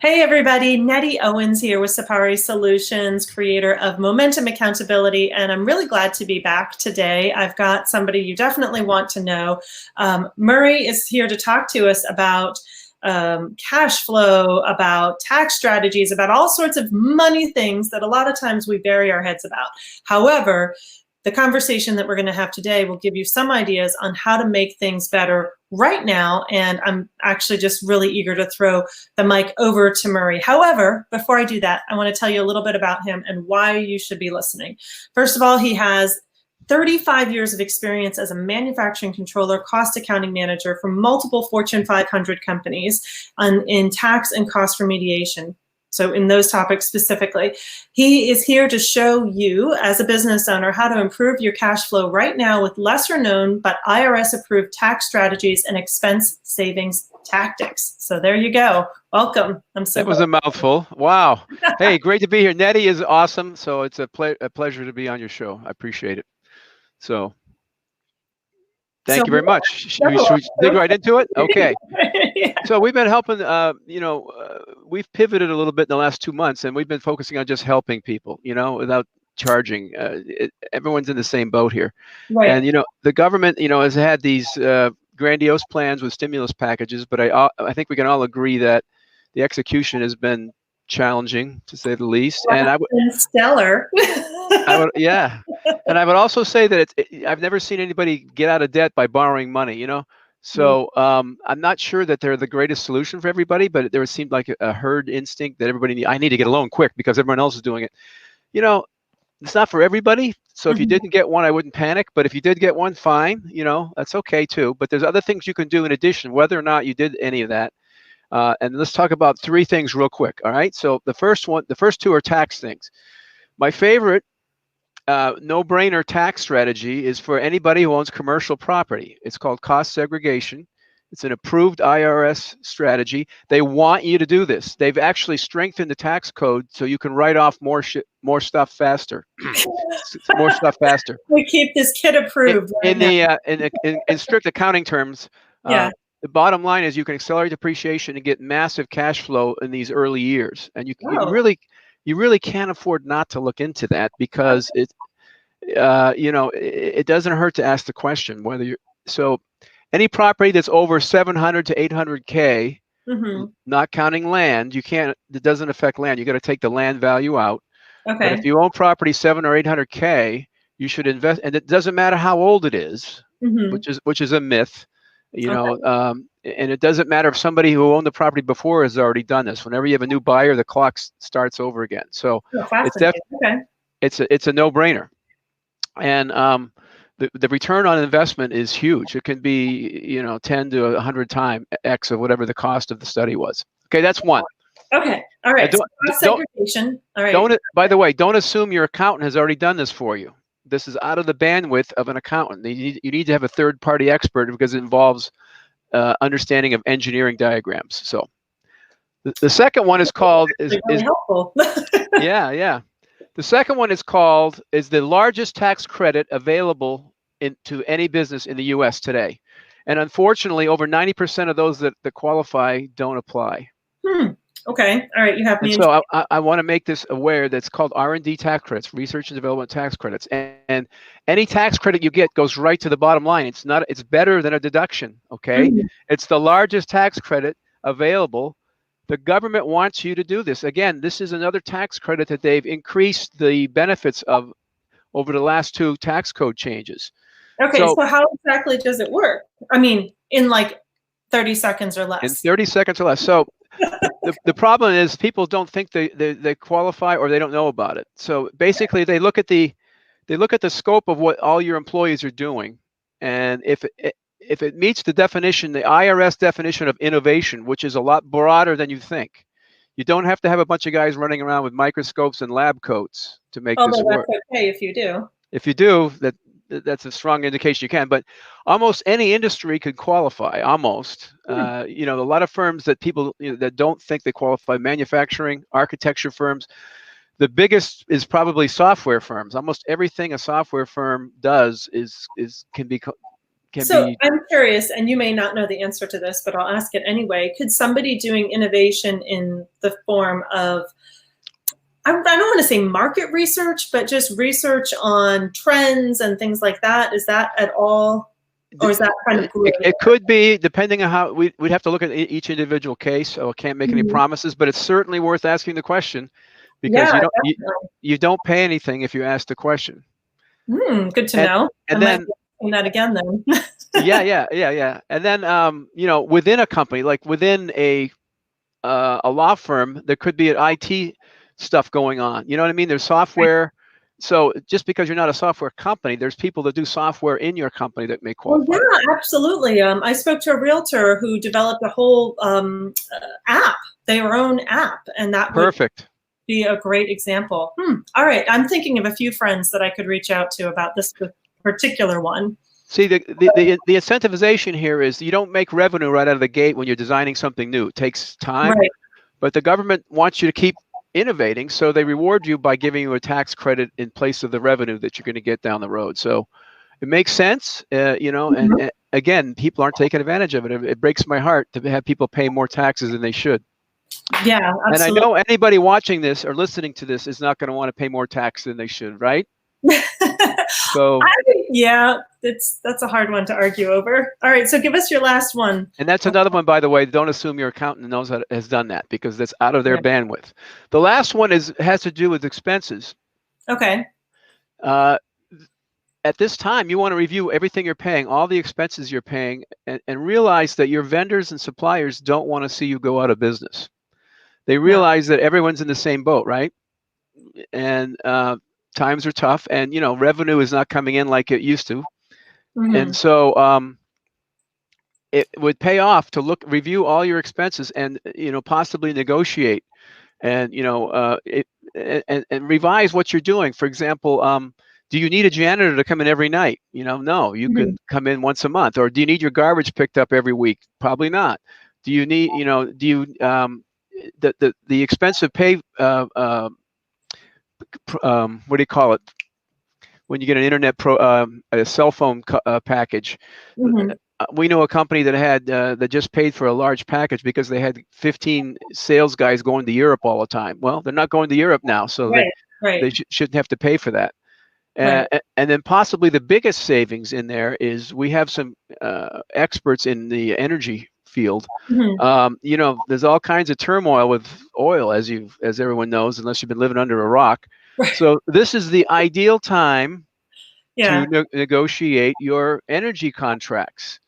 Hey everybody, Nettie Owens here with Sapari Solutions, creator of Momentum Accountability, and I'm really glad to be back today. I've got somebody you definitely want to know. Murray is here to talk to us about cash flow, about tax strategies, about all sorts of money things that a lot of times we bury our heads about. However, the conversation that we're going to have today will give you some ideas on how to make things better right now. And I'm actually just really eager to throw the mic over to Murray. However, before I do that, I want to tell you a little bit about him and why you should be listening. First of all, he has 35 years of experience as a manufacturing controller, cost accounting manager for multiple Fortune 500 companies in tax and cost remediation. So in those topics specifically, he is here to show you as a business owner how to improve your cash flow right now with lesser known but IRS approved tax strategies and expense savings tactics. So there you go. Welcome. That was a mouthful. Wow. Hey, great to be here. Nettie is awesome. So it's a pleasure to be on your show. I appreciate it. So thank you very much. Should we dig right into it? Okay. Yeah. So we've been helping, we've pivoted a little bit in the last 2 months, and we've been focusing on just helping people, without charging. Everyone's in the same boat here. Right. And, the government, has had these grandiose plans with stimulus packages, but I think we can all agree that the execution has been challenging, to say the least. And stellar. Yeah. And I would also say that I've never seen anybody get out of debt by borrowing money, So I'm not sure that they're the greatest solution for everybody, but there seemed like a herd instinct that I need to get a loan quick because everyone else is doing it. It's not for everybody. So if you didn't get one, I wouldn't panic. But if you did get one, fine. That's okay too. But there's other things you can do in addition, whether or not you did any of that. And let's talk about 3 things real quick. All right. So the first 2 are tax things. My favorite no-brainer tax strategy is for anybody who owns commercial property. It's called cost segregation. It's an approved IRS strategy. They want you to do this. They've actually strengthened the tax code so you can write off more stuff faster. More stuff faster. We keep this kid approved. In strict accounting terms, yeah. The bottom line is you can accelerate depreciation and get massive cash flow in these early years, and you really can't afford not to look into that because it doesn't hurt to ask the question whether you're any property that's over 700 to 800K, not counting land, it doesn't affect land. You got to take the land value out. Okay. But if you own property 700 or 800K, you should invest, and it doesn't matter how old it is, which is a myth, and it doesn't matter if somebody who owned the property before has already done this. Whenever you have a new buyer, the clock starts over again. So it's a no-brainer. And the return on investment is huge. It can be 10 to 100 times X of whatever the cost of the study was. Okay, that's one. Okay, all right. Segregation. All right. By the way, don't assume your accountant has already done this for you. This is out of the bandwidth of an accountant. You need to have a third-party expert because it involves understanding of engineering diagrams. So the second one is called really helpful. Yeah. The second one is the largest tax credit available to any business in the U.S. today. And unfortunately, over 90% of those that qualify don't apply. Okay. All right. You have me. So I want to make this aware that's called R&D tax credits, research and development tax credits. And any tax credit you get goes right to the bottom line. It's better than a deduction. Okay. It's the largest tax credit available. The government wants you to do this. Again, this is another tax credit that they've increased the benefits of over the last 2 tax code changes. Okay, so how exactly does it work? I mean, in like 30 seconds or less. In 30 seconds or less. So the problem is people don't think they qualify or they don't know about it. So basically they look at the scope of what all your employees are doing, and if it meets the definition, the IRS definition of innovation, which is a lot broader than you think. You don't have to have a bunch of guys running around with microscopes and lab coats to make this work. That's okay if you do. If you do, that's a strong indication you can. But almost any industry could qualify. Almost. A lot of firms that people that don't think they qualify: manufacturing, architecture firms. The biggest is probably software firms. Almost everything a software firm does can can So be. I'm curious, and you may not know the answer to this, but I'll ask it anyway. Could somebody doing innovation in the form of, I don't want to say market research, but just research on trends and things like that, is that at all, or is that kind of gray? It could be, depending on how we'd have to look at each individual case. So I can't make any Mhm. promises, but it's certainly worth asking the question, because Yeah, you definitely. don't pay anything if you ask the question. Good to And know. I and might then be asking that again then. yeah. And then within a company, like within a law firm, there could be an IT stuff going on. You know what I mean? There's software. So just because you're not a software company, there's people that do software in your company that may Well, qualify. yeah, absolutely. I spoke to a realtor who developed a whole app, their own app, and that would Perfect. be a great example. All right, I'm thinking of a few friends that I could reach out to about this particular one. See, the incentivization here is you don't make revenue right out of the gate when you're designing something new. It takes time, Right. but the government wants you to keep innovating, so they reward you by giving you a tax credit in place of the revenue that you're going to get down the road. So it makes sense, and again, people aren't taking advantage of it. It breaks my heart to have people pay more taxes than they should. Yeah, And I absolutely. know anybody watching this or listening to this is not going to want to pay more tax than they should, right? So, yeah, that's a hard one to argue over. All right, so give us your last one. and that's another one, by the way. Don't assume your accountant knows has done that, because that's out of their Yeah. bandwidth. The last one has to do with expenses. Okay. At this time, you want to review everything you're paying, all the expenses you're paying, and realize that your vendors and suppliers don't want to see you go out of business. They No. realize that everyone's in the same boat, right? And times are tough, and revenue is not coming in like it used to. And so it would pay off to review all your expenses, and possibly negotiate, and and revise what you're doing. For example, do you need a janitor to come in every night? No, you can come in once a month. Or do you need your garbage picked up every week? Probably not. Do you need, do you, the expensive pay, what do you call it? When you get an a cell phone package. We know a company that that just paid for a large package because they had 15 sales guys going to Europe all the time. Well, they're not going to Europe now, so they shouldn't have to pay for that. And then possibly the biggest savings in there is we have some experts in the energy field. There's all kinds of turmoil with oil, as everyone knows, unless you've been living under a rock. So this is the ideal time to negotiate your energy contracts.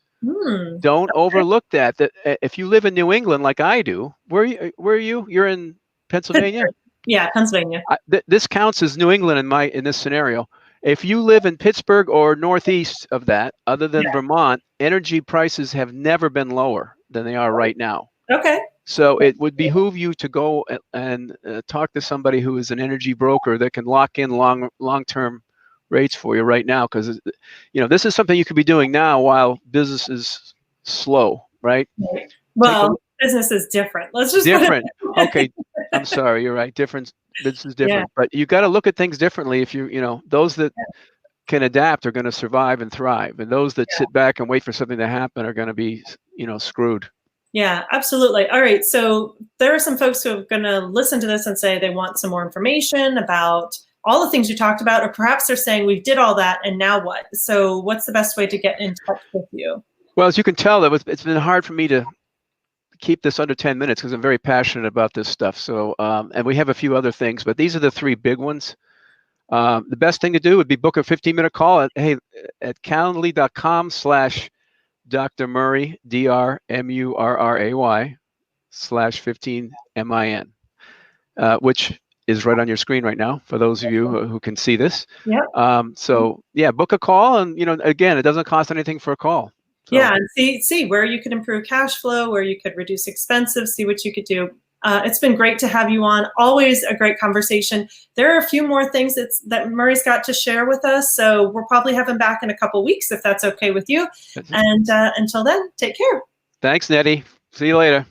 Don't overlook that. That if you live in New England like I do, where are you? You're in Pennsylvania? Yeah, Pennsylvania. This counts as New England in this scenario. If you live in Pittsburgh or northeast of that, other than Vermont, energy prices have never been lower than they are right now. Okay. So it would behoove you to go and talk to somebody who is an energy broker that can lock in long-term rates for you right now, because this is something you could be doing now while business is slow, right? Well, business is different. Let's just different. Okay, I'm sorry, you're right. Business is different, but you got to look at things differently. If those that can adapt are going to survive and thrive, and those that sit back and wait for something to happen are going to be, screwed. Yeah, absolutely. All right, so there are some folks who are going to listen to this and say they want some more information about all the things you talked about, or perhaps they're saying we did all that and now what? So what's the best way to get in touch with you? Well, as you can tell, it's been hard for me to keep this under 10 minutes because I'm very passionate about this stuff. So, and we have a few other things, but these are the three big ones. The best thing to do would be book a 15-minute call at calendly.com/Dr. Murray, DRMURRAY/15MIN, which is right on your screen right now for those of you who can see this. So yeah, book a call, and again, it doesn't cost anything for a call. So. Yeah, and see where you could improve cash flow, where you could reduce expenses, see what you could do. It's been great to have you on. Always a great conversation. There are a few more things that Murray's got to share with us, so we'll probably have him back in a couple weeks if that's okay with you. And until then, take care. Thanks, Nettie. See you later.